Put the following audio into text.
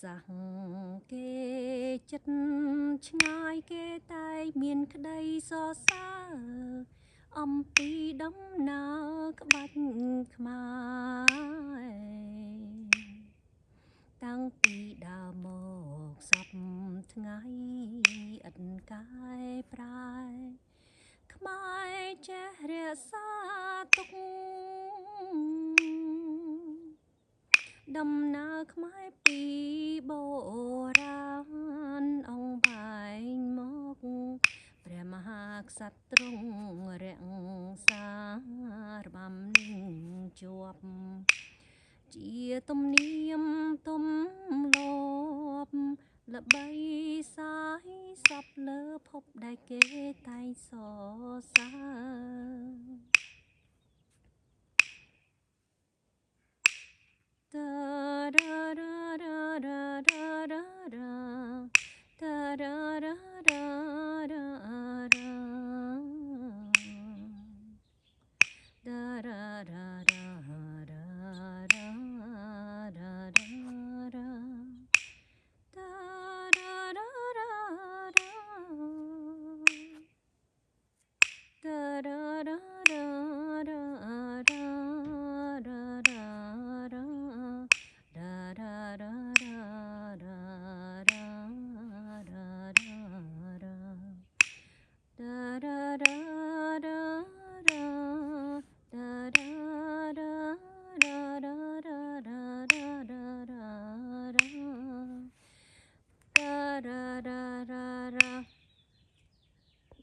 សាសគេចិត្តឆ្ងាយគេតែមានក្តីសរសើរអំពីដំណើរក្បាច់ខ្មែរតាំងពីដើមមកសពថ្ងៃឥតកែប្រែខ្មែរចេះរក្សាទុកដំណើរខ្មែរពីបុរាណអង្វែងមកព្រះមហាក្សត្រទ្រង់រក្សារបាំនឹងជាប់ជាទំនៀមទម្លាប់ល្បីសាយសពលើភពដែលគេតែងសរសើរ